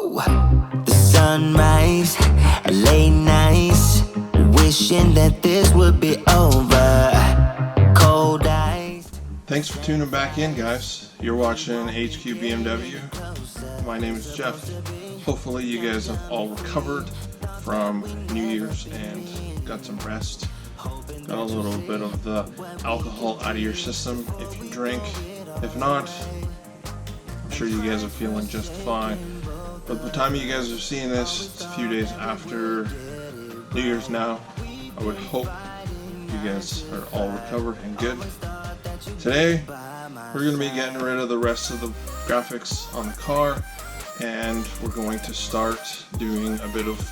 Woo! The sunrise, late nights, wishing that this would be over. Cold eyes. Thanks for tuning back in, guys. You're watching HQ BMW. My name is Jeff. Hopefully you guys have all recovered from New Year's and got some rest. Got a little bit of the alcohol out of your system if you drink. If not, I'm sure you guys are feeling just fine. But by the time you guys are seeing this, it's a few days after New Year's now. I would hope you guys are all recovered and good. Today, we're going to be getting rid of the rest of the graphics on the car, and we're going to start doing a bit of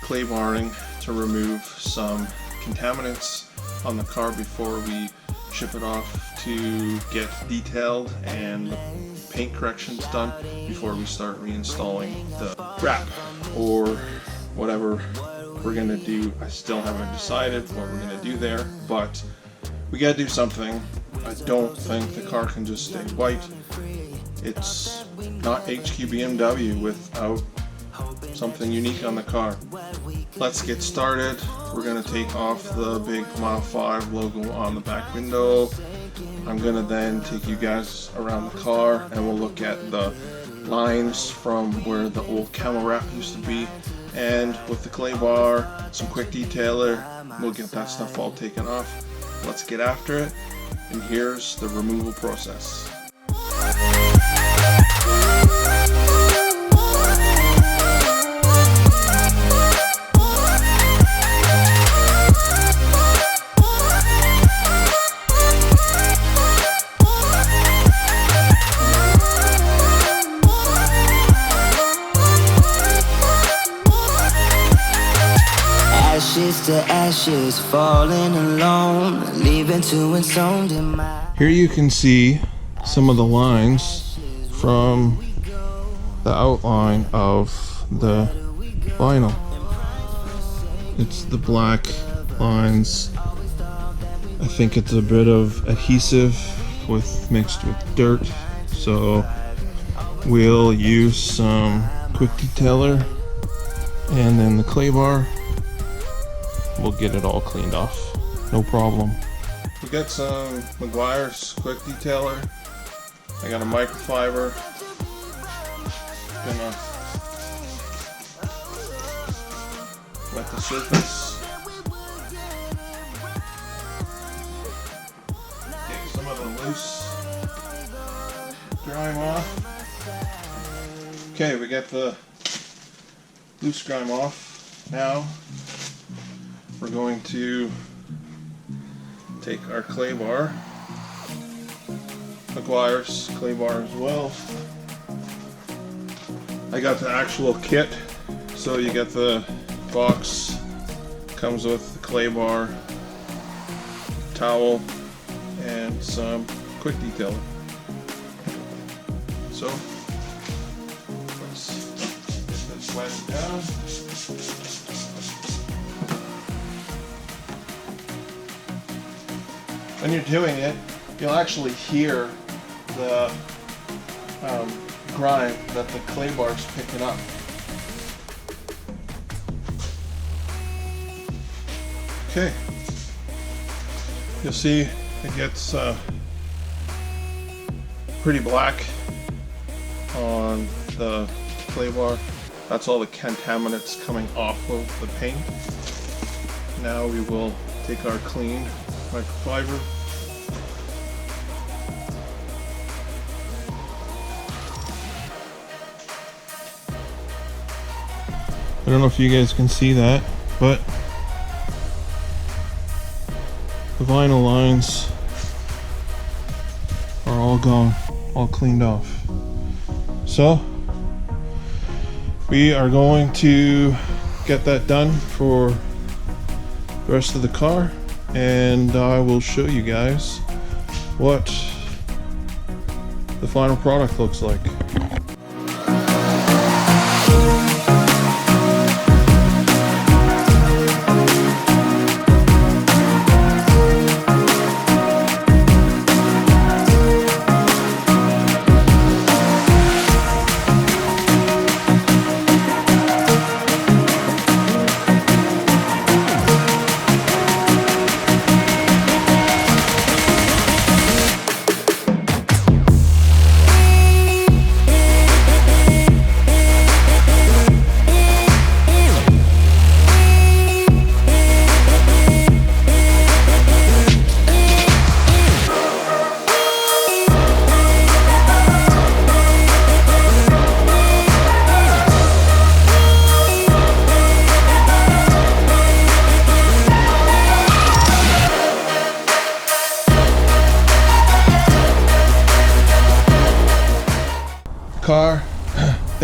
clay barring to remove some contaminants on the car before we ship it off to get detailed and the paint corrections done before we start reinstalling the wrap or whatever we're gonna do. I still haven't decided what we're gonna do there, but we gotta do something. I don't think the car can just stay white. It's not HQ BMW without something unique on the car. Let's get started. We're gonna take off the big Mile 5 logo on the back window. I'm gonna then take you guys around the car and we'll look at the lines from where the old camel wrap used to be, and with the clay bar, some quick detailer, we'll get that stuff all taken off. Let's get after it, and here's the removal process. Ashes to ashes, falling alone, leaving to entombed in my... Here you can see some of the lines from the outline of the vinyl. It's the black lines. I think it's a bit of adhesive mixed with dirt, so we'll use some quick detailer and then the clay bar. We'll get it all cleaned off, no problem. We got some Meguiar's quick detailer. I got a microfiber. Gonna wet the surface. Get some of the loose grime off. Okay, we got the loose grime off. Now we're going to take our clay bar, Meguiar's clay bar as well. I got the actual kit, so you get the box, comes with the clay bar, towel, and some quick detailer. So let's get this wet down. When you're doing it, you'll actually hear the grime that the clay bar's picking up. Okay, you'll see it gets pretty black on the clay bar. That's all the contaminants coming off of the paint. Now we will take our clean microfiber. I don't know if you guys can see that, but the vinyl lines are all gone, all cleaned off. So we are going to get that done for the rest of the car, and I will show you guys what the final product looks like.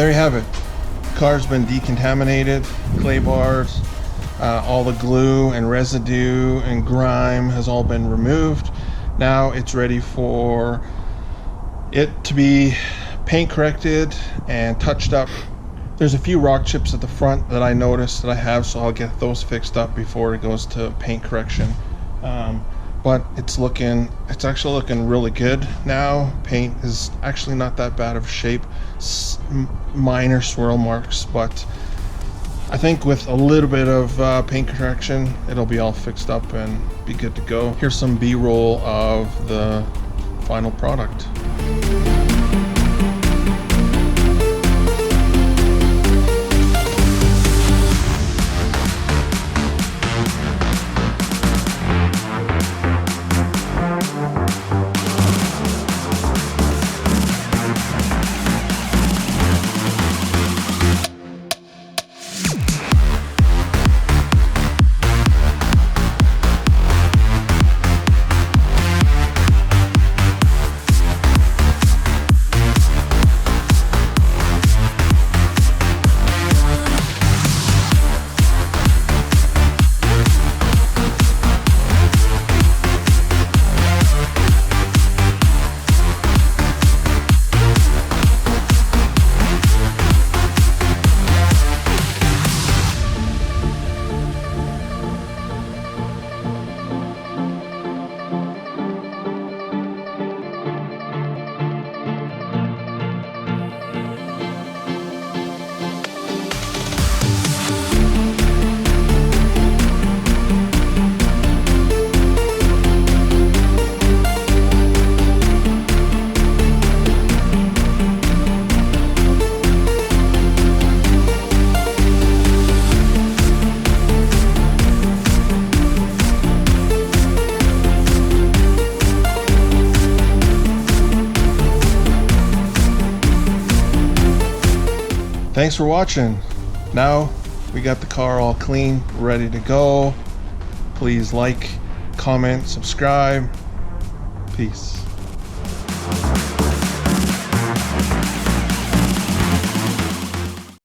there you have it. Car's been decontaminated, clay bars, all the glue and residue and grime has all been removed. Now it's ready for it to be paint corrected and touched up. There's a few rock chips at the front that I noticed that I have, so I'll get those fixed up before it goes to paint correction. But it's actually looking really good now. Paint is actually not that bad of shape. Minor swirl marks, but I think with a little bit of paint correction, it'll be all fixed up and be good to go. Here's some B-roll of the final product. Thanks for watching. Now we got the car all clean, ready to go. Please like, comment, subscribe. Peace.